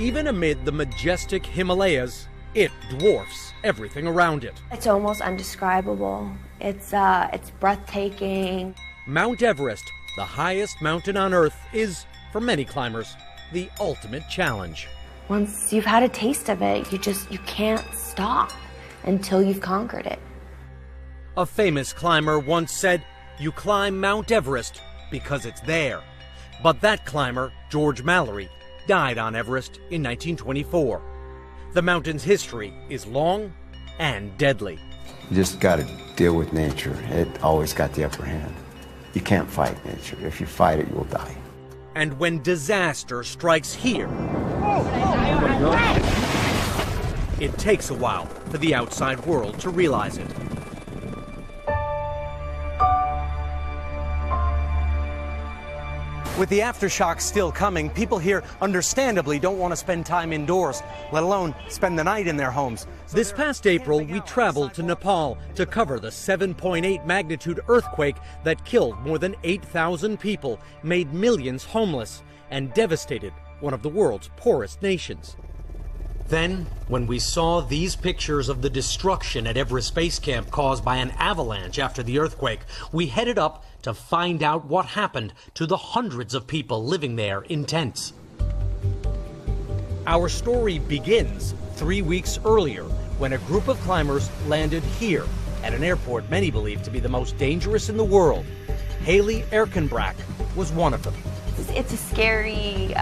Even amid the majestic Himalayas, it dwarfs everything around it. It's almost undescribable. It's breathtaking. Mount Everest, the highest mountain on Earth, is, for many climbers, the ultimate challenge. Once you've had a taste of it, you can't stop until you've conquered it. A famous climber once said, "You climb Mount Everest because it's there." But that climber, George Mallory, died on Everest in 1924. The mountain's history is long and deadly. You just got to deal with nature. It always got the upper hand. You can't fight nature. If you fight it, you'll die. And when disaster strikes here, it takes a while for the outside world to realize it. With the aftershocks still coming, people here understandably don't want to spend time indoors, let alone spend the night in their homes. This past April, we traveled to Nepal to cover the 7.8 magnitude earthquake that killed more than 8,000 people, made millions homeless, and devastated one of the world's poorest nations. Then, when we saw these pictures of the destruction at Everest Base Camp caused by an avalanche after the earthquake, we headed up to find out what happened to the hundreds of people living there in tents. Our story begins 3 weeks earlier when a group of climbers landed here at an airport many believe to be the most dangerous in the world. Haley Erkenbrack was one of them. It's a scary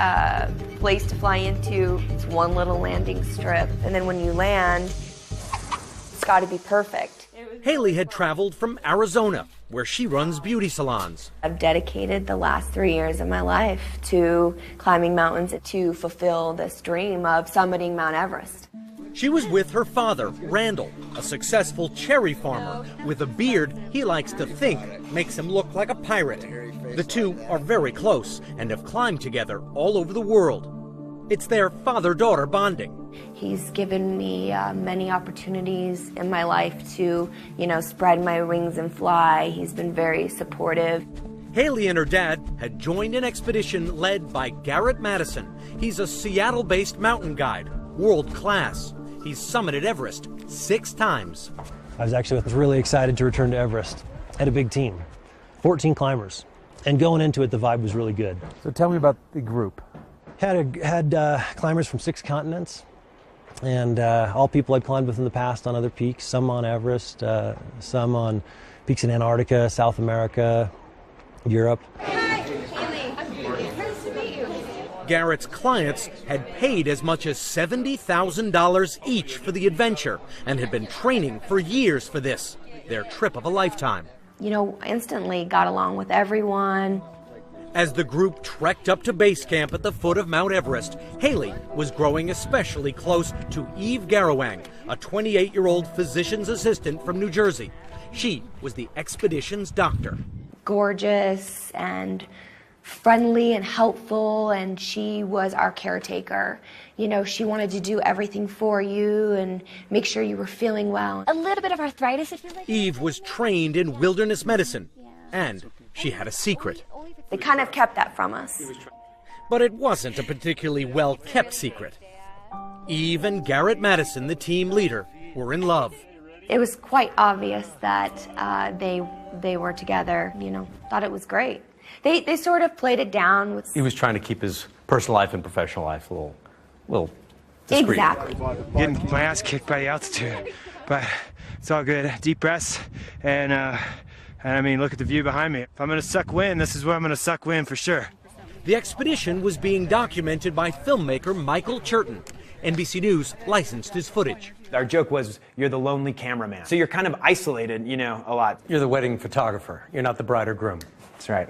place to fly into. It's one little landing strip, and then when you land, it's got to be perfect. Haley had traveled from Arizona, where she runs beauty salons. I've dedicated the last 3 years of my life to climbing mountains to fulfill this dream of summiting Mount Everest. She was with her father, Randall, a successful cherry farmer with a beard he likes to think makes him look like a pirate. The two are very close and have climbed together all over the world. It's their father-daughter bonding. He's given me many opportunities in my life to, spread my wings and fly. He's been very supportive. Haley and her dad had joined an expedition led by Garrett Madison. He's a Seattle-based mountain guide, world class. He's summited Everest 6 times. I was actually really excited to return to Everest. I had a big team, 14 climbers. And going into it, the vibe was really good. So tell me about the group. Had climbers from 6 continents, and all people I'd climbed with in the past on other peaks, some on Everest, some on peaks in Antarctica, South America, Europe. Hi, Haley. Nice to meet you. Garrett's clients had paid as much as $70,000 each for the adventure and had been training for years for this, their trip of a lifetime. Instantly got along with everyone. As the group trekked up to base camp at the foot of Mount Everest, Haley was growing especially close to Eve Garowang, a 28-year-old physician's assistant from New Jersey. She was the expedition's doctor. Gorgeous and friendly and helpful, and she was our caretaker. She wanted to do everything for you and make sure you were feeling well. A little bit of arthritis, if you like. Eve was trained in wilderness medicine, and she had a secret. They kind of kept that from us. But it wasn't a particularly well-kept secret. Eve and Garrett Madison, the team leader, were in love. It was quite obvious that they were together, thought it was great. They sort of played it down. He was trying to keep his personal life and professional life a little discreet. Exactly. Getting my ass kicked by the altitude, but it's all good. Deep breaths, and look at the view behind me. If I'm gonna suck wind, this is where I'm gonna suck wind for sure. The expedition was being documented by filmmaker Michael Churton. NBC News licensed his footage. Our joke was, you're the lonely cameraman. So you're kind of isolated, a lot. You're the wedding photographer. You're not the bride or groom. That's right.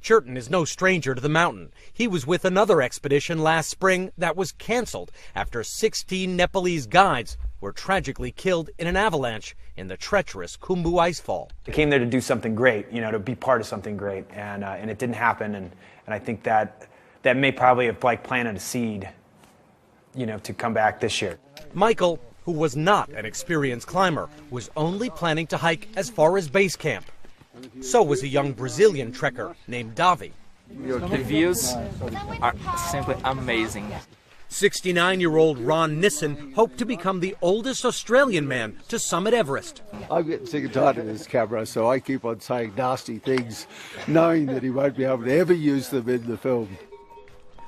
Churton is no stranger to the mountain. He was with another expedition last spring that was canceled after 16 Nepalese guides were tragically killed in an avalanche in the treacherous Khumbu icefall. I came there to do something great, to be part of something great, and it didn't happen, and I think that may probably have planted a seed, to come back this year. Michael, who was not an experienced climber, was only planning to hike as far as base camp. So was a young Brazilian trekker named Davi. The views are simply amazing. 69-year-old Ron Nissen hoped to become the oldest Australian man to summit Everest. I'm getting sick and tired of this camera, so I keep on saying nasty things, knowing that he won't be able to ever use them in the film.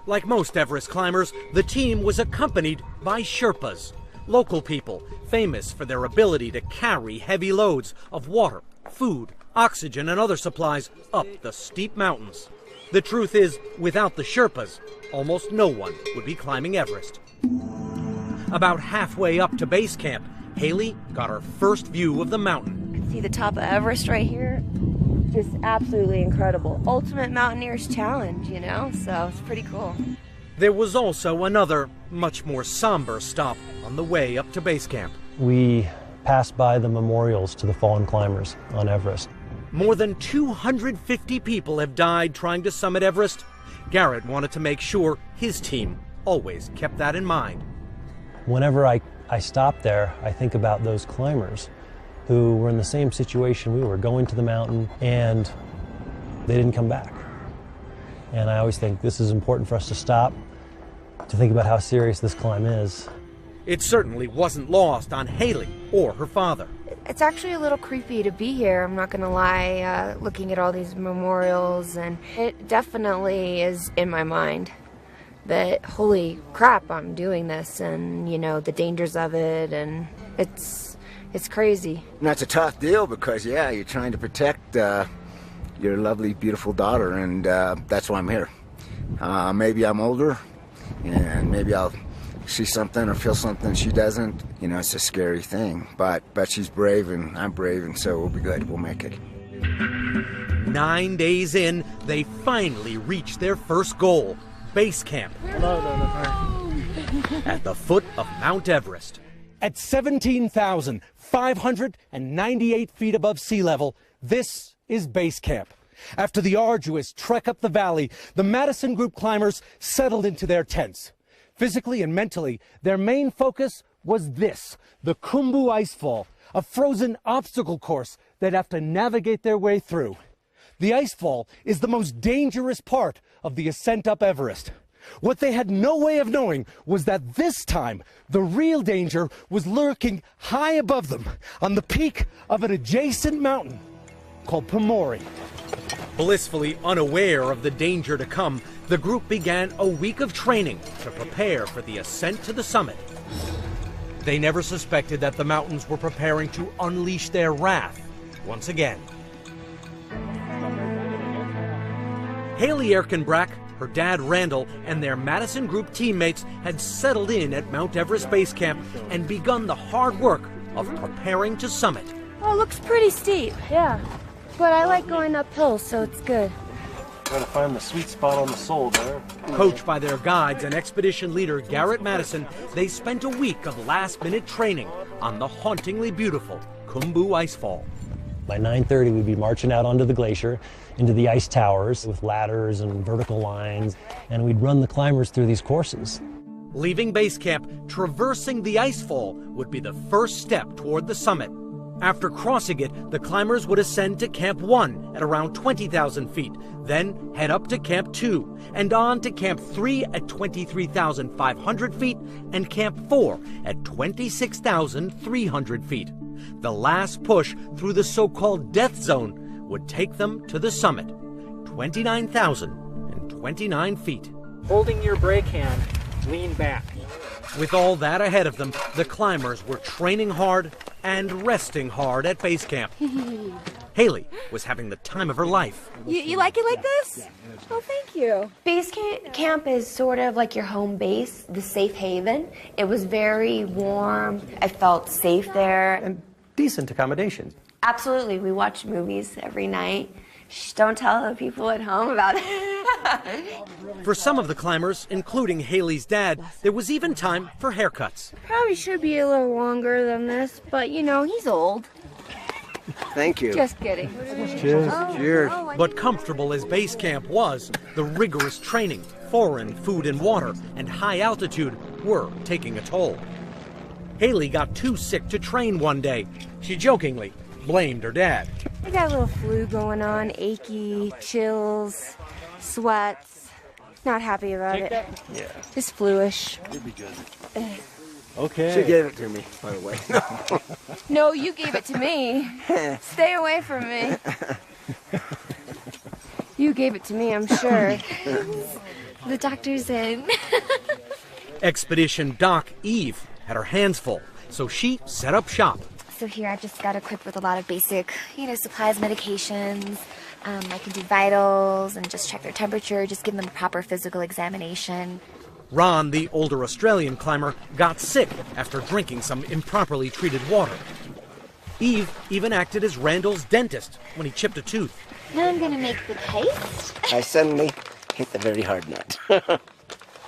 Like most Everest climbers, the team was accompanied by Sherpas, local people famous for their ability to carry heavy loads of water, food, oxygen, and other supplies up the steep mountains. The truth is, without the Sherpas, almost no one would be climbing Everest. About halfway up to base camp, Haley got her first view of the mountain. You can see the top of Everest right here. Just absolutely incredible. Ultimate mountaineer's challenge, you know, so it's pretty cool. There was also another, much more somber stop on the way up to base camp. We passed by the memorials to the fallen climbers on Everest. More than 250 people have died trying to summit Everest. Garrett wanted to make sure his team always kept that in mind. Whenever I stop there, I think about those climbers who were in the same situation we were, going to the mountain, and they didn't come back. And I always think this is important for us to stop, to think about how serious this climb is. It certainly wasn't lost on Haley or her father. It's actually a little creepy to be here, I'm not gonna lie, looking at all these memorials, and it definitely is in my mind that, holy crap, I'm doing this, and, you know, the dangers of it, and it's crazy. And that's a tough deal because, yeah, you're trying to protect your lovely, beautiful daughter, and that's why I'm here. Maybe I'm older, and maybe I'll see something or feel something she doesn't. You know, it's a scary thing, but she's brave and I'm brave, and so we'll be good. We'll make it. 9 days in, they finally reached their first goal, base camp. At the foot of Mount Everest. At 17,598 feet above sea level, this is base camp. After the arduous trek up the valley, the Madison Group climbers settled into their tents. Physically and mentally, their main focus was this, the Khumbu Icefall, a frozen obstacle course they'd have to navigate their way through. The icefall is the most dangerous part of the ascent up Everest. What they had no way of knowing was that this time, the real danger was lurking high above them on the peak of an adjacent mountain called Pamori. Blissfully unaware of the danger to come, the group began a week of training to prepare for the ascent to the summit. They never suspected that the mountains were preparing to unleash their wrath once again. Haley Erkenbrack, her dad Randall, and their Madison Group teammates had settled in at Mount Everest Base Camp and begun the hard work of preparing to summit. Oh, it looks pretty steep. Yeah, but I like going uphill, so it's good. Trying to find the sweet spot on the sole there. Coached by their guides and expedition leader Garrett Madison, they spent a week of last-minute training on the hauntingly beautiful Khumbu Icefall. By 9:30, we'd be marching out onto the glacier, into the ice towers with ladders and vertical lines, and we'd run the climbers through these courses. Leaving base camp, traversing the icefall would be the first step toward the summit. After crossing it, the climbers would ascend to Camp 1 at around 20,000 feet, then head up to Camp 2, and on to Camp 3 at 23,500 feet, and Camp 4 at 26,300 feet. The last push through the so-called death zone would take them to the summit, 29,029 feet. Holding your brake hand, lean back. With all that ahead of them, the climbers were training hard and resting hard at base camp. Haley was having the time of her life. You like it like this? Oh, thank you. Base camp is sort of like your home base, the safe haven. It was very warm. I felt safe there. And decent accommodations. Absolutely. We watch movies every night. Shh, don't tell the people at home about it. For some of the climbers, including Haley's dad, there was even time for haircuts. Probably should be a little longer than this, but you know, he's old. Thank you. Just kidding. Cheers. Cheers. But comfortable as base camp was, the rigorous training, foreign food and water, and high altitude were taking a toll. Haley got too sick to train one day. She jokingly blamed her dad. I got a little flu going on, achy, chills, sweats. Not happy about it. Yeah. Just fluish. You'll be good. Okay. She gave it to me, by the way. No, you gave it to me. Stay away from me. You gave it to me, I'm sure. The doctor's in. Expedition Doc Eve had her hands full, so she set up shop. So here I've just got equipped with a lot of basic, supplies, medications. I can do vitals and just check their temperature, just give them a proper physical examination. Ron, the older Australian climber, got sick after drinking some improperly treated water. Eve even acted as Randall's dentist when he chipped a tooth. Now I'm gonna make the paste. I suddenly hit the very hard nut.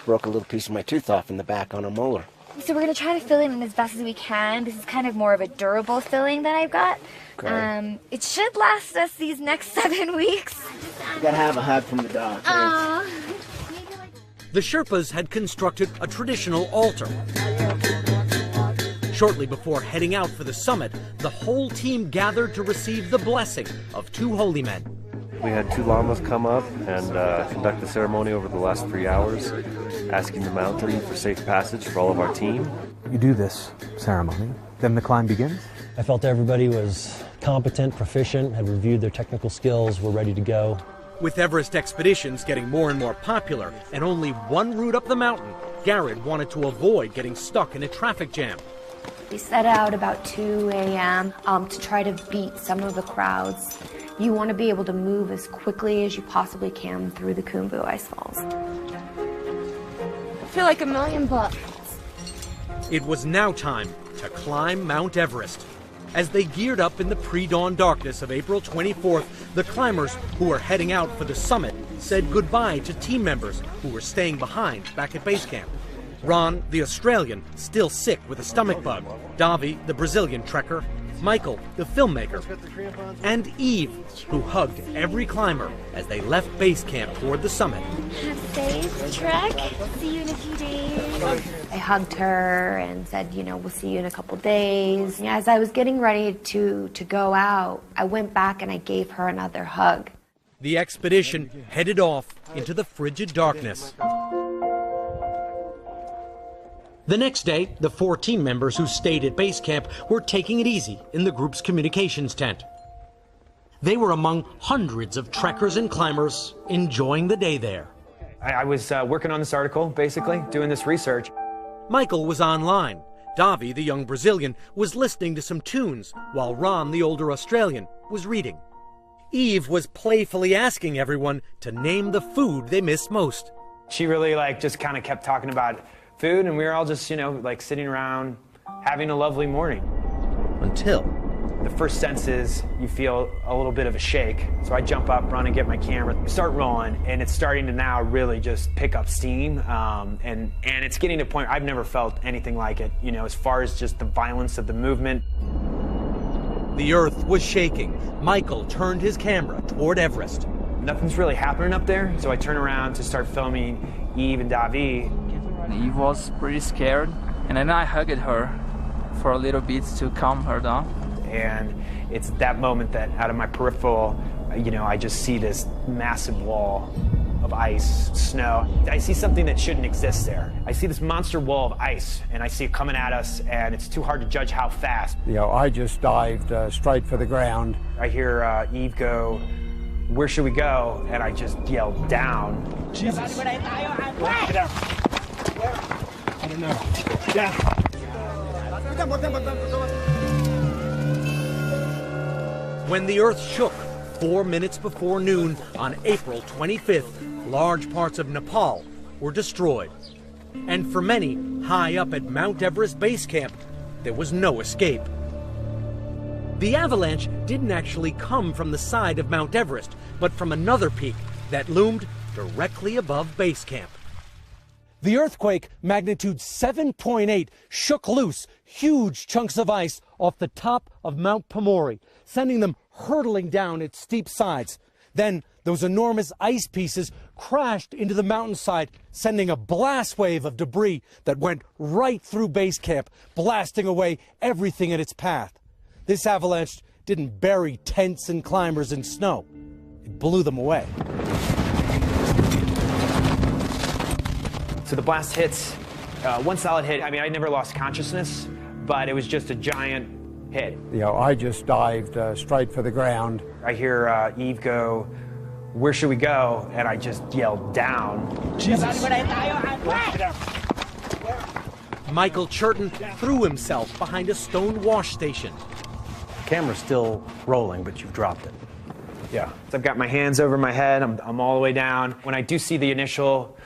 Broke a little piece of my tooth off in the back on a molar. So we're gonna try to fill it in as best as we can. This is kind of more of a durable filling that I've got. Okay. It should last us these next 7 weeks. You gotta have a hug from the dog. The Sherpas had constructed a traditional altar. Shortly before heading out for the summit, the whole team gathered to receive the blessing of 2 holy men. We had 2 llamas come up and conduct the ceremony over the last 3 hours, asking the mountain for safe passage for all of our team. You do this ceremony, then the climb begins? I felt everybody was competent, proficient, had reviewed their technical skills, were ready to go. With Everest expeditions getting more and more popular and only one route up the mountain, Garrett wanted to avoid getting stuck in a traffic jam. We set out about 2 a.m. To try to beat some of the crowds. You want to be able to move as quickly as you possibly can through the Khumbu ice falls. I feel like $1,000,000. It was now time to climb Mount Everest. As they geared up in the pre-dawn darkness of April 24th, the climbers who were heading out for the summit said goodbye to team members who were staying behind back at base camp. Ron, the Australian, still sick with a stomach bug. Davi, the Brazilian trekker. Michael, the filmmaker. And Eve, who hugged every climber as they left base camp toward the summit. Have a safe trek. See you in a few days. I hugged her and said, we'll see you in a couple days. As I was getting ready to go out, I went back and I gave her another hug. The expedition headed off into the frigid darkness. The next day, the 4 team members who stayed at base camp were taking it easy in the group's communications tent. They were among hundreds of trekkers and climbers enjoying the day there. I was working on this article, basically, doing this research. Michael was online. Davi, the young Brazilian, was listening to some tunes, while Ron, the older Australian, was reading. Eve was playfully asking everyone to name the food they missed most. She really just kind of kept talking about food, and we were all just, sitting around having a lovely morning. Until the first sense is you feel a little bit of a shake. So I jump up, run and get my camera, start rolling, and it's starting to now really just pick up steam. And it's getting to a point I've never felt anything like it, as far as just the violence of the movement. The earth was shaking. Michael turned his camera toward Everest. Nothing's really happening up there, so I turn around to start filming Eve and Davi. Eve was pretty scared, and then I hugged her for a little bit to calm her down. And it's that moment that out of my peripheral, I just see this massive wall of ice, snow. I see something that shouldn't exist there. I see this monster wall of ice, and I see it coming at us, and it's too hard to judge how fast. I just dived straight for the ground. I hear Eve go, "Where should we go?" And I just yelled, "Down." Jesus. Get down. I don't know. Down. When the earth shook 4 minutes before noon on April 25th, large parts of Nepal were destroyed. And for many, high up at Mount Everest Base Camp, there was no escape. The avalanche didn't actually come from the side of Mount Everest, but from another peak that loomed directly above base camp. The earthquake, magnitude 7.8, shook loose huge chunks of ice off the top of Mount Pamori, sending them hurtling down its steep sides. Then those enormous ice pieces crashed into the mountainside, sending a blast wave of debris that went right through base camp, blasting away everything in its path. This avalanche didn't bury tents and climbers in snow. It blew them away. So the blast hits, one solid hit. I mean, I never lost consciousness, but it was just a giant hit. You know, I just dived straight for the ground. I hear Eve go, "Where should we go?" And I just yelled, "Down." Jesus. Michael Churton threw himself behind a stone wash station. The camera's still rolling, but you've dropped it. Yeah. So I've got my hands over my head. I'm all the way down. When I do see the initial,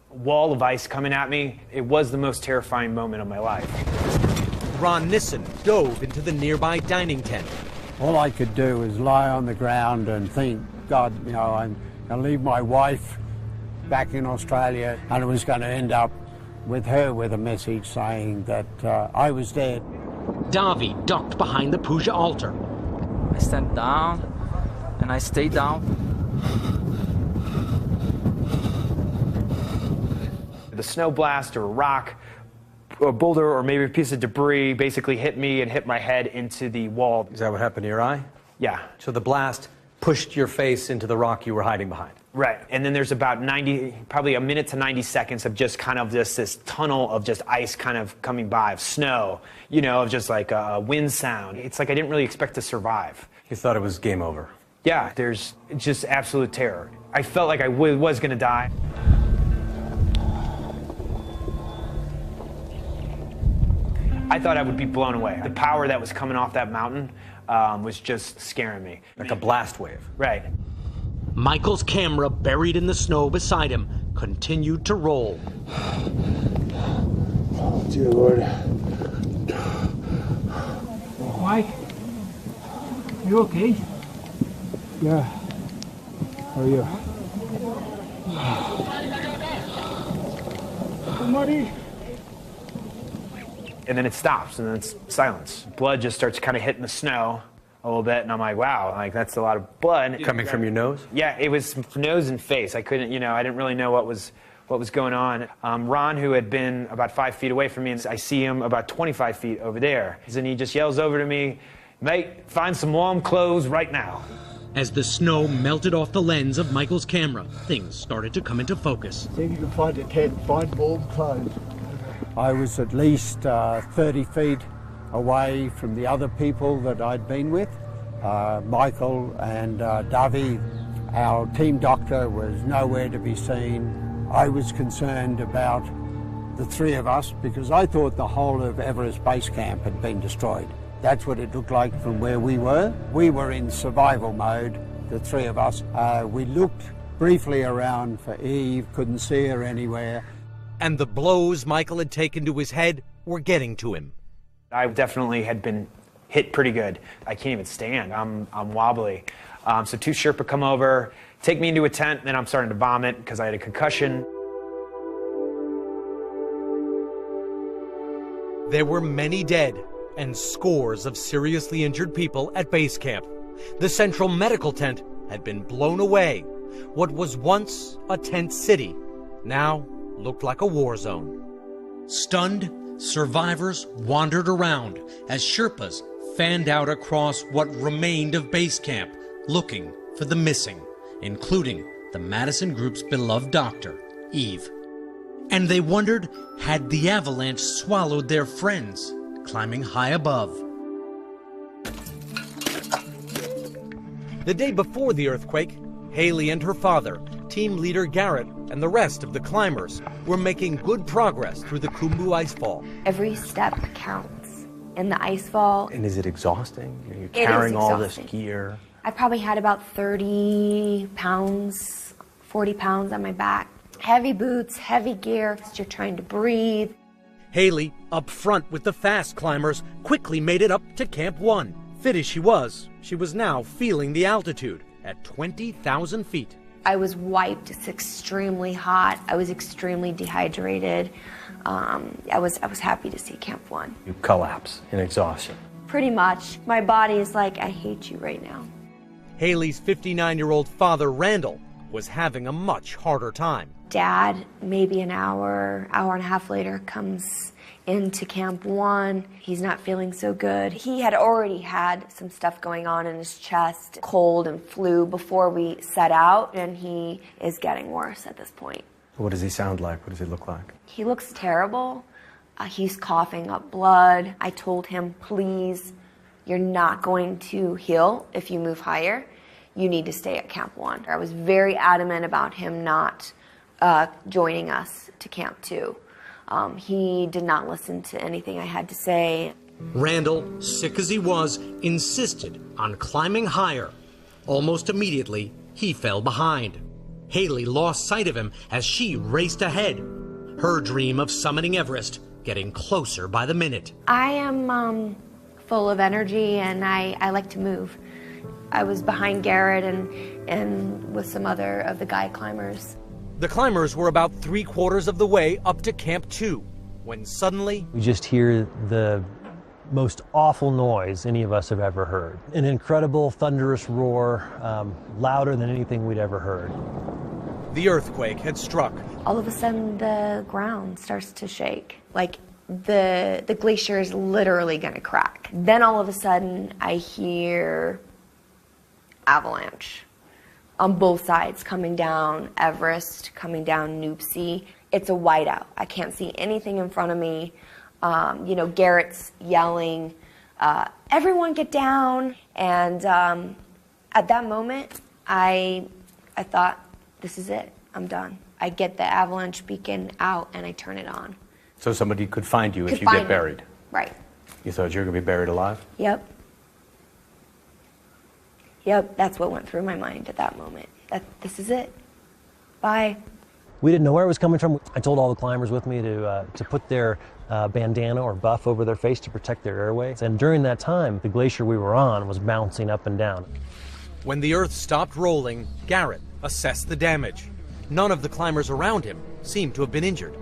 wall of ice coming at me, it was the most terrifying moment of my life. Ron Nissen dove into the nearby dining tent. All I could do was lie on the ground and think, God, you know, I'm going to leave my wife back in Australia, and it was going to end up with her with a message saying that I was dead. Davi ducked behind the puja altar. I stand down and I stay down. The snow blast or a rock, or a boulder, or maybe a piece of debris basically hit me and hit my head into the wall. Is that what happened to your eye? Yeah. So the blast pushed your face into the rock you were hiding behind. Right. And then there's about probably a minute to 90 seconds of just kind of this tunnel of just ice kind of coming by, of snow, you know, of just like a wind sound. It's like I didn't really expect to survive. You thought it was game over. Yeah, there's just absolute terror. I felt like I was going to die. I thought I would be blown away. The power that was coming off that mountain was just scaring me. Like a blast wave. Right. Michael's camera, buried in the snow beside him, continued to roll. Oh, dear Lord. Mike, you okay? Yeah. How are you? Somebody? And then it stops, and then it's silence. Blood just starts kind of hitting the snow a little bit, and I'm like, wow, like that's a lot of blood. Coming from your nose? Yeah, it was nose and face. I couldn't, I didn't really know what was going on. Ron, who had been about 5 feet away from me, and I see him about 25 feet over there. And he just yells over to me, "Mate, find some warm clothes right now." As the snow melted off the lens of Michael's camera, things started to come into focus. See if you can find a tent, find warm clothes. I was at least 30 feet away from the other people that I'd been with. Michael and Davi, our team doctor, was nowhere to be seen. I was concerned about the three of us because I thought the whole of Everest Base Camp had been destroyed. That's what it looked like from where we were. We were in survival mode, the three of us. We looked briefly around for Eve, couldn't see her anywhere. And the blows Michael had taken to his head were getting to him. I definitely had been hit pretty good. I can't even stand. I'm wobbly. So two Sherpa come over, take me into a tent, and then I'm starting to vomit because I had a concussion. There were many dead and scores of seriously injured people at base camp. The central medical tent had been blown away. What was once a tent city now looked like a war zone. Stunned, survivors wandered around as Sherpas fanned out across what remained of base camp, looking for the missing, including the Madison Group's beloved doctor, Eve. And they wondered, had the avalanche swallowed their friends, climbing high above? The day before the earthquake, Haley and her father, team leader Garrett, and the rest of the climbers were making good progress through the Khumbu icefall. Every step counts in the icefall. And is it exhausting? You're carrying all this gear. I probably had about 30 pounds, 40 pounds on my back. Heavy boots, heavy gear, you're trying to breathe. Haley, up front with the fast climbers, quickly made it up to Camp 1. Fit as she was now feeling the altitude at 20,000 feet. I was wiped. It's extremely hot. I was extremely dehydrated. I was happy to see Camp 1. You collapse in exhaustion. Pretty much. My body is like, I hate you right now. Haley's 59-year-old father, Randall, was having a much harder time. Dad, maybe an hour and a half later, comes into Camp 1. He's not feeling so good. He had already had some stuff going on in his chest, cold and flu, before we set out, and he is getting worse at this point. What does he sound like? What does he look like? He looks terrible. He's coughing up blood. I told him, please, you're not going to heal if you move higher. You need to stay at Camp 1. I was very adamant about him not joining us to Camp 2. He did not listen to anything I had to say. Randall, sick as he was, insisted on climbing higher. Almost immediately, he fell behind. Haley lost sight of him as she raced ahead. Her dream of summiting Everest getting closer by the minute. I am full of energy and I like to move. I was behind Garrett and with some other of the guide climbers. The climbers were about 3/4 of the way up to Camp 2 when suddenly we just hear the most awful noise any of us have ever heard. An incredible thunderous roar, louder than anything we'd ever heard. the earthquake had struck. All of a sudden the ground starts to shake. Like the glacier is literally going to crack. Then all of a sudden I hear avalanche on both sides, coming down Everest, coming down Noopsey. It's a whiteout. I can't see anything in front of me. Garrett's yelling, everyone get down. And at that moment, I thought, this is it. I'm done. I get the avalanche beacon out and I turn it on. So somebody could find you if you get buried? Right. You thought you were going to be buried alive? Yep. That's what went through my mind at that moment. This is it. Bye. We didn't know where it was coming from. I told all the climbers with me to put their bandana or buff over their face to protect their airways. And during that time, the glacier we were on was bouncing up and down. When the earth stopped rolling, Garrett assessed the damage. None of the climbers around him seemed to have been injured.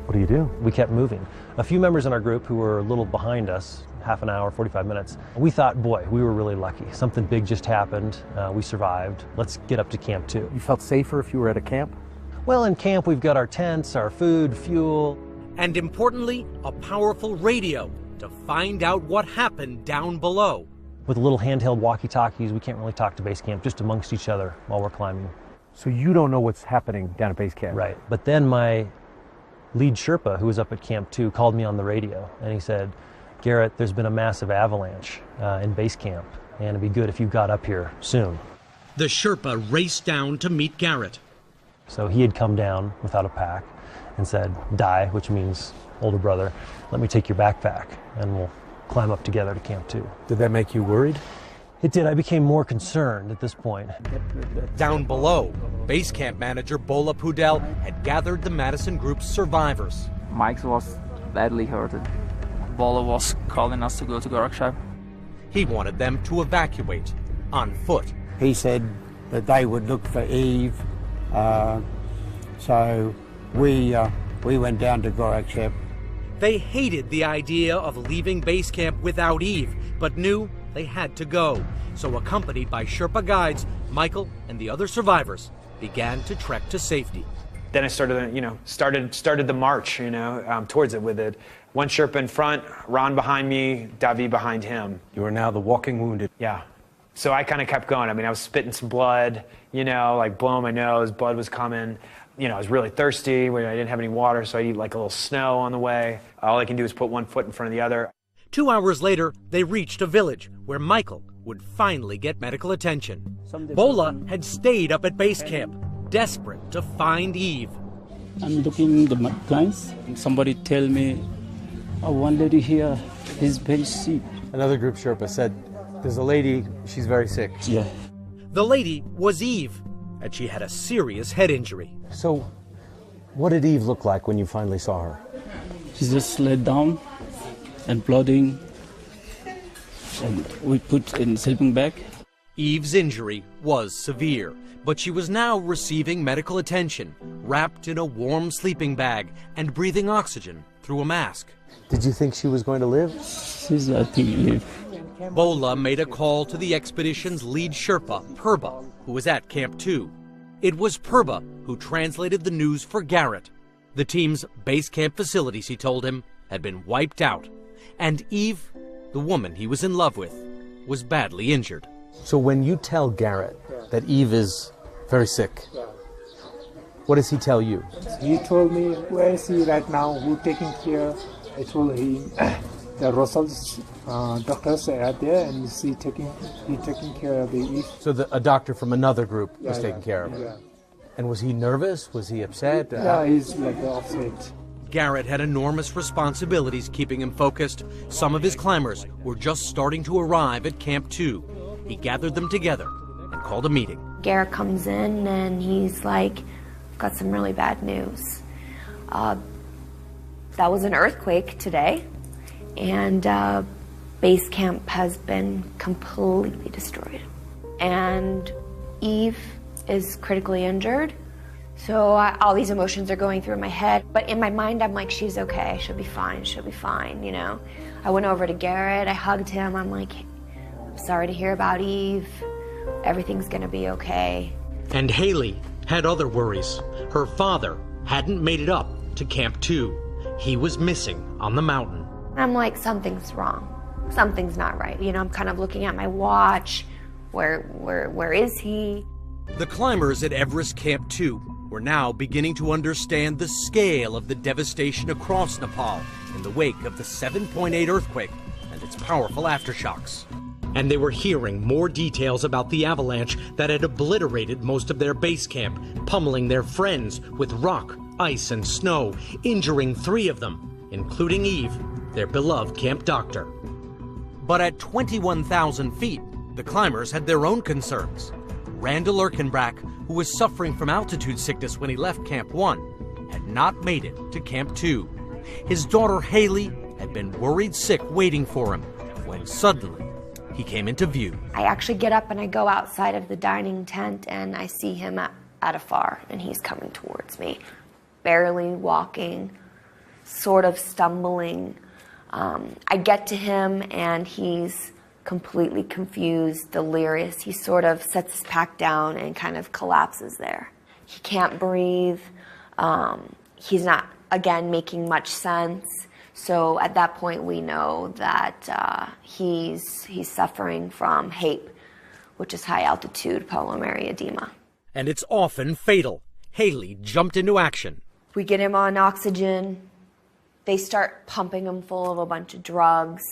What do you do? We kept moving. A few members in our group who were a little behind us, half an hour, 45 minutes, we thought, boy, we were really lucky. Something big just happened. We survived. Let's get up to Camp 2. You felt safer if you were at a camp? Well, in camp, we've got our tents, our food, fuel. And importantly, a powerful radio to find out what happened down below. With little handheld walkie-talkies, we can't really talk to base camp, just amongst each other while we're climbing. So you don't know what's happening down at base camp? Right. But then my lead Sherpa, who was up at Camp 2, called me on the radio, and he said, Garrett, there's been a massive avalanche in base camp, and it'd be good if you got up here soon. The Sherpa raced down to meet Garrett. So he had come down without a pack and said, Dai, which means older brother, let me take your backpack, and we'll climb up together to Camp 2. Did that make you worried? It did. I became more concerned at this point. Down below, base camp manager Bola Pudel had gathered the Madison Group's survivors. Mike was badly hurted. Bola was calling us to go to Gorakshap. He wanted them to evacuate on foot. He said that they would look for Eve, so we went down to Gorakshap. They hated the idea of leaving base camp without Eve, but knew they had to go. So accompanied by Sherpa guides, Michael and the other survivors began to trek to safety. Then I started the march, towards it with it. One Sherpa in front, Ron behind me, Davi behind him. You are now the walking wounded. Yeah. So I kind of kept going. I mean, I was spitting some blood, like blowing my nose, blood was coming. I was really thirsty when I didn't have any water, so I'd eat like a little snow on the way. All I can do is put one foot in front of the other. 2 hours later, they reached a village where Michael would finally get medical attention. Bola had stayed up at base camp, desperate to find Eve. I'm looking the clients. Somebody tell me, one lady here is very sick. Another group Sherpa said, there's a lady, she's very sick. Yeah. The lady was Eve, and she had a serious head injury. So, what did Eve look like when you finally saw her? She just laid down and blooding, and we put in sleeping bag. Eve's injury was severe, but she was now receiving medical attention, wrapped in a warm sleeping bag and breathing oxygen through a mask. Did you think she was going to live? She's, I think, live. Bola made a call to the expedition's lead Sherpa, Purba, who was at Camp 2. It was Purba who translated the news for Garrett. The team's base camp facilities, he told him, had been wiped out. And Eve, the woman he was in love with, was badly injured. So when you tell Garrett that Eve is very sick, What does he tell you? He told me, where is he right now, who taking care? I told him, the Russell's doctors are there and he taking care of the Eve. So a doctor from another group was taking care of her. Yeah. And was he nervous? Was he upset? Yeah, he's like upset. Garrett had enormous responsibilities keeping him focused. Some of his climbers were just starting to arrive at Camp 2. He gathered them together and called a meeting. Garrett comes in and he's like, got some really bad news. That was an earthquake today, and base camp has been completely destroyed. And Eve is critically injured. So all these emotions are going through my head, but in my mind I'm like, she's okay, she'll be fine, you know. I went over to Garrett, I hugged him, I'm like, I'm sorry to hear about Eve, everything's gonna be okay. And Haley had other worries. Her father hadn't made it up to Camp 2. He was missing on the mountain. I'm like, something's wrong, something's not right. You know, I'm kind of looking at my watch, where is he? The climbers at Everest Camp 2 were now beginning to understand the scale of the devastation across Nepal in the wake of the 7.8 earthquake and its powerful aftershocks. And they were hearing more details about the avalanche that had obliterated most of their base camp, pummeling their friends with rock, ice, and snow, injuring 3 of them, including Eve, their beloved camp doctor. But at 21,000 feet, the climbers had their own concerns. Randall Erkenbrack, who was suffering from altitude sickness when he left Camp 1, had not made it to Camp 2. His daughter Haley had been worried sick waiting for him when suddenly he came into view. I actually get up and I go outside of the dining tent and I see him at afar, and he's coming towards me, barely walking, sort of stumbling. I get to him and he's completely confused, delirious. He sort of sets his pack down and kind of collapses there. He can't breathe. He's not, again, making much sense. So at that point, we know that he's suffering from HAPE, which is high altitude pulmonary edema. And it's often fatal. Haley jumped into action. We get him on oxygen. They start pumping him full of a bunch of drugs.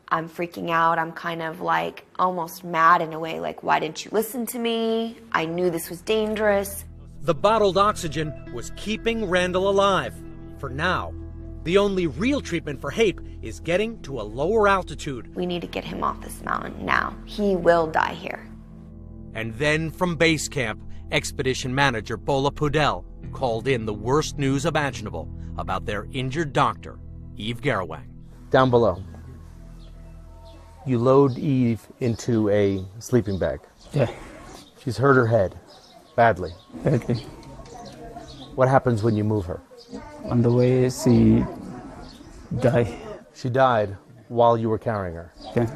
I'm freaking out. I'm kind of like almost mad in a way, like, why didn't you listen to me? I knew this was dangerous. The bottled oxygen was keeping Randall alive. For now, the only real treatment for HAPE is getting to a lower altitude. We need to get him off this mountain now. He will die here. And then from base camp, expedition manager Bola Pudel called in the worst news imaginable about their injured doctor, Eve Garawang. Down below, you load Eve into a sleeping bag. Yeah. She's hurt her head badly. Badly. What happens when you move her? On the way, she died. She died while you were carrying her? Yeah.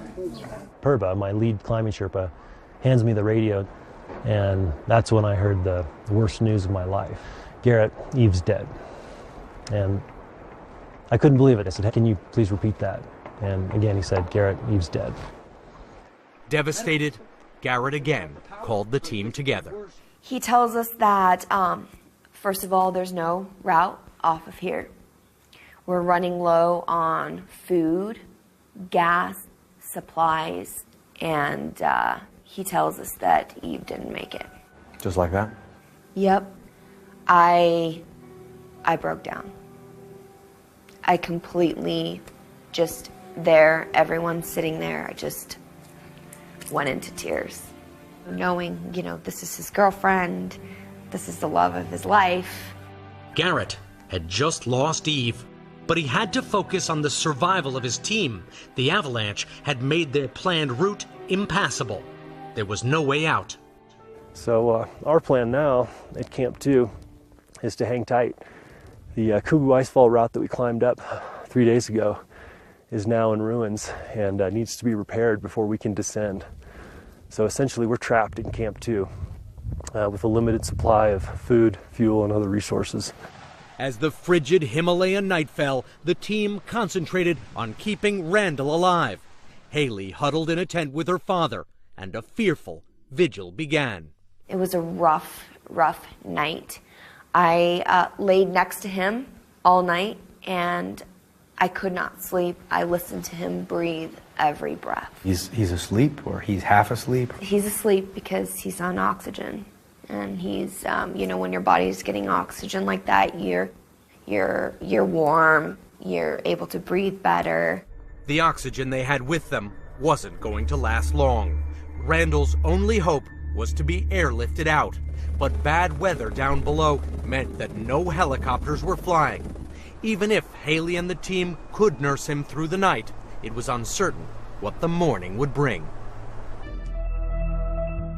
Purba, my lead climbing Sherpa, hands me the radio, and that's when I heard the worst news of my life. Garrett, Eve's dead. And I couldn't believe it. I said, hey, can you please repeat that? And again, he said, Garrett, Eve's dead. Devastated, Garrett again called the team together. He tells us that, first of all, there's no route off of here. We're running low on food, gas, supplies, and he tells us that Eve didn't make it. Just like that? Yep. I broke down. I completely just there, everyone sitting there, I just went into tears. Knowing, you know, this is his girlfriend, this is the love of his life. Garrett had just lost Eve, but he had to focus on the survival of his team. The avalanche had made their planned route impassable. There was no way out. So our plan now at Camp 2 is to hang tight. The Kugu Icefall route that we climbed up 3 days ago is now in ruins and needs to be repaired before we can descend. So essentially we're trapped in Camp 2 with a limited supply of food, fuel, and other resources. As the frigid Himalayan night fell, the team concentrated on keeping Randall alive. Haley huddled in a tent with her father, and a fearful vigil began. It was a rough night. I laid next to him all night, and I could not sleep. I listened to him breathe every breath. He's asleep, or he's half asleep? He's asleep because he's on oxygen. And he's, you know, when your body's getting oxygen like that, you're warm, you're able to breathe better. The oxygen they had with them wasn't going to last long. Randall's only hope was to be airlifted out, but bad weather down below meant that no helicopters were flying. Even if Haley and the team could nurse him through the night, it was uncertain what the morning would bring.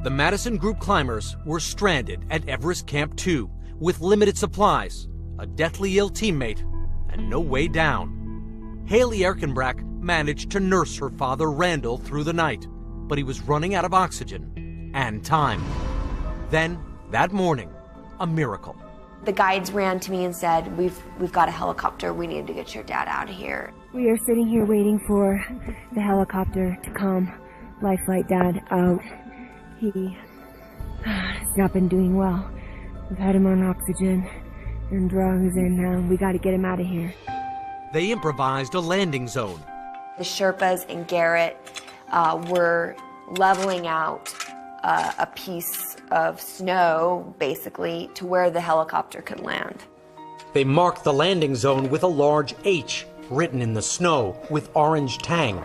The Madison Group climbers were stranded at Everest Camp 2 with limited supplies, a deathly ill teammate, and no way down. Haley Erkenbrack managed to nurse her father Randall through the night, but he was running out of oxygen and time. Then, that morning, a miracle. The guides ran to me and said, we've got a helicopter, we need to get your dad out of here. We are sitting here waiting for the helicopter to come. Life flight dad out. He has not been doing well. We've had him on oxygen and drugs, and we got to get him out of here. They improvised a landing zone. The Sherpas and Garrett were leveling out a piece of snow, basically, to where the helicopter could land. They marked the landing zone with a large H written in the snow with orange tang.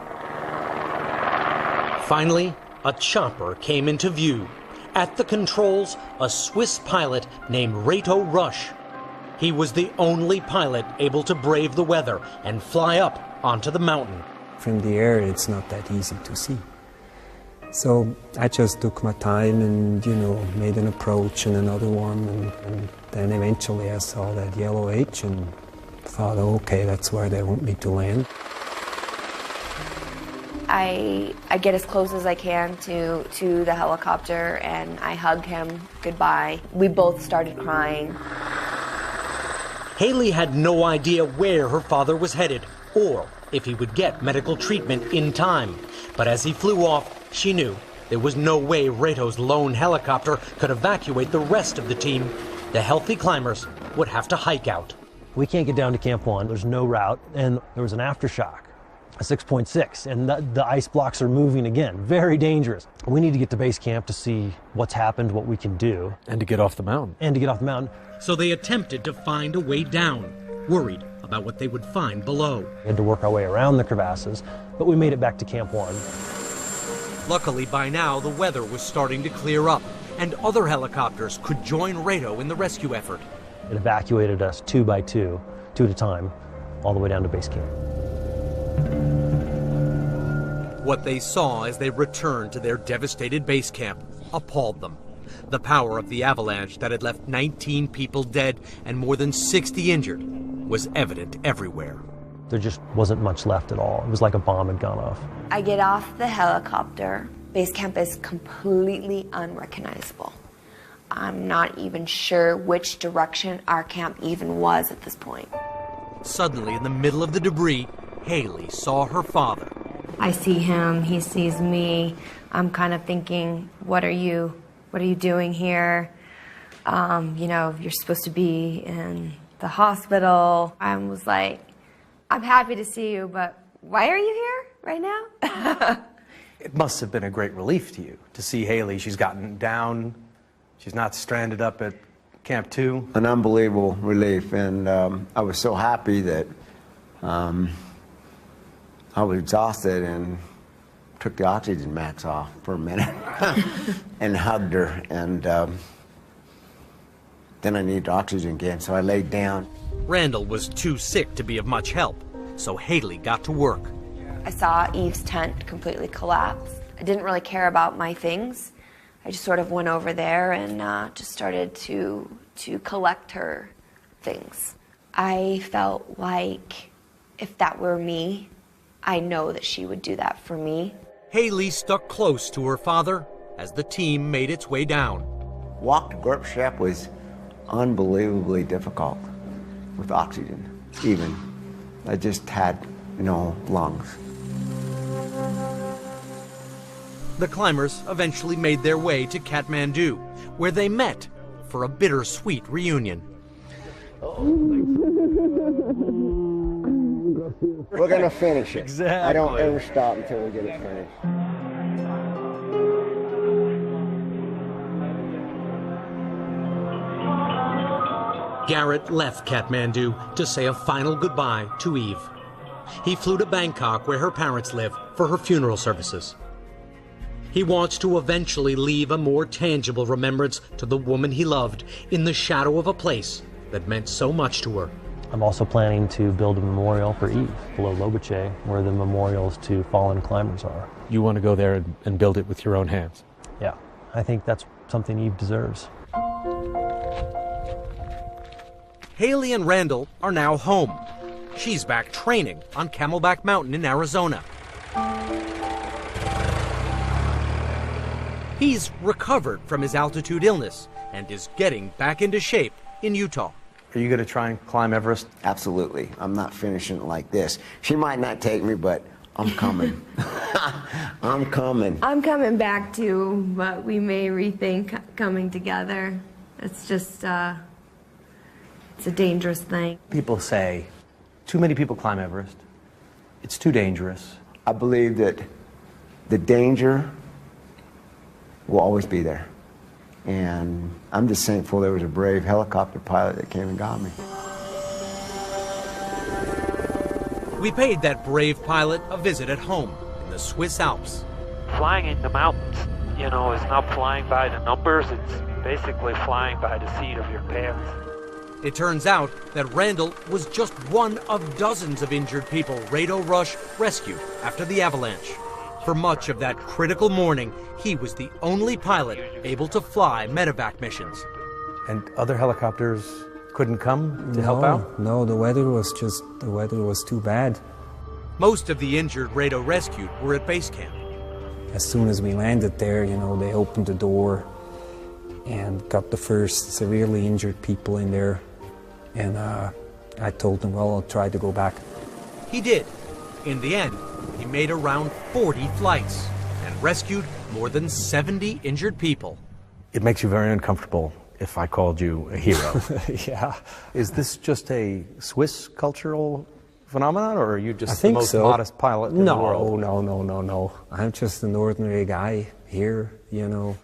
Finally, a chopper came into view. At the controls, a Swiss pilot named Reto Rusch. He was the only pilot able to brave the weather and fly up onto the mountain. From the air, it's not that easy to see. So I just took my time and, you know, made an approach and another one, and then eventually I saw that yellow H and thought, oh, okay, that's where they want me to land. I get as close as I can to the helicopter, and I hug him goodbye. We both started crying. Haley had no idea where her father was headed or if he would get medical treatment in time. But as he flew off, she knew there was no way Reto's lone helicopter could evacuate the rest of the team. The healthy climbers would have to hike out. We can't get down to Camp 1. There's no route, and there was an aftershock, a 6.6, and the ice blocks are moving again. Very dangerous. We need to get to base camp to see what's happened, what we can do. And to get off the mountain. So they attempted to find a way down, worried about what they would find below. We had to work our way around the crevasses, but we made it back to Camp 1. Luckily, by now, the weather was starting to clear up, and other helicopters could join Reto in the rescue effort. It evacuated us 2 by 2, 2 at a time, all the way down to base camp. What they saw as they returned to their devastated base camp appalled them. The power of the avalanche that had left 19 people dead and more than 60 injured was evident everywhere. There just wasn't much left at all. It was like a bomb had gone off. I get off the helicopter. Base camp is completely unrecognizable. I'm not even sure which direction our camp even was at this point. Suddenly, in the middle of the debris, Haley saw her father. I see him, he sees me. I'm kind of thinking, what are you doing here? You know, you're supposed to be in the hospital. I was like, I'm happy to see you, but why are you here right now? It must have been a great relief to you to see Haley. She's gotten down. She's not stranded up at Camp 2. An unbelievable relief, and I was so happy that I was exhausted and took the oxygen mask off for a minute and hugged her, and then I needed oxygen again, so I laid down. Randall was too sick to be of much help, so Haley got to work. I saw Eve's tent completely collapse. I didn't really care about my things. I just sort of went over there and just started to collect her things. I felt like if that were me, I know that she would do that for me. Haley stuck close to her father as the team made its way down. Walk to Gorp Shep was unbelievably difficult with oxygen, even. I just had no lungs. The climbers eventually made their way to Kathmandu, where they met for a bittersweet reunion. We're gonna finish it. Exactly. I don't ever stop until we get it finished. Garrett left Kathmandu to say a final goodbye to Eve. He flew to Bangkok, where her parents live, for her funeral services. He wants to eventually leave a more tangible remembrance to the woman he loved in the shadow of a place that meant so much to her. I'm also planning to build a memorial for Eve below Lobuche, where the memorials to fallen climbers are. You want to go there and build it with your own hands? Yeah, I think that's something Eve deserves. Haley and Randall are now home. She's back training on Camelback Mountain in Arizona. He's recovered from his altitude illness and is getting back into shape in Utah. Are you going to try and climb Everest? Absolutely. I'm not finishing it like this. She might not take me, but I'm coming. I'm coming. I'm coming back too, but we may rethink coming together. It's just, it's a dangerous thing. People say too many people climb Everest. It's too dangerous. I believe that the danger will always be there. And I'm just thankful there was a brave helicopter pilot that came and got me. We paid that brave pilot a visit at home in the Swiss Alps. Flying in the mountains, you know, is not flying by the numbers, it's basically flying by the seat of your pants. It turns out that Randall was just one of dozens of injured people Rado Rush rescued after the avalanche. For much of that critical morning, he was the only pilot able to fly medevac missions. And other helicopters couldn't come to help out? No, the weather was too bad. Most of the injured Rado rescued were at base camp. As soon as we landed there, you know, they opened the door and got the first severely injured people in there. And I told them, well, I'll try to go back. He did. In the end, he made around 40 flights and rescued more than 70 injured people. It makes you very uncomfortable if I called you a hero. Yeah. Is this just a Swiss cultural phenomenon, or are you just the most modest pilot in the world? No. I'm just an ordinary guy here, you know.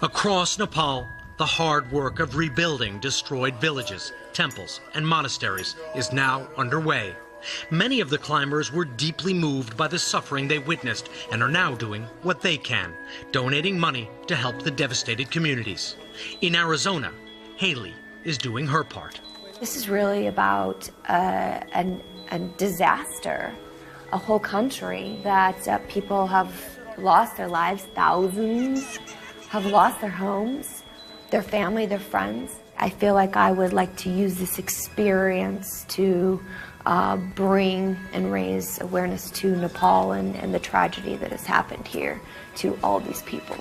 Across Nepal, the hard work of rebuilding destroyed villages, temples, and monasteries is now underway. Many of the climbers were deeply moved by the suffering they witnessed and are now doing what they can, donating money to help the devastated communities. In Arizona, Haley is doing her part. This is really about a disaster, a whole country that people have lost their lives, thousands have lost their homes, their family, their friends. I feel like I would like to use this experience to bring and raise awareness to Nepal and the tragedy that has happened here to all these people.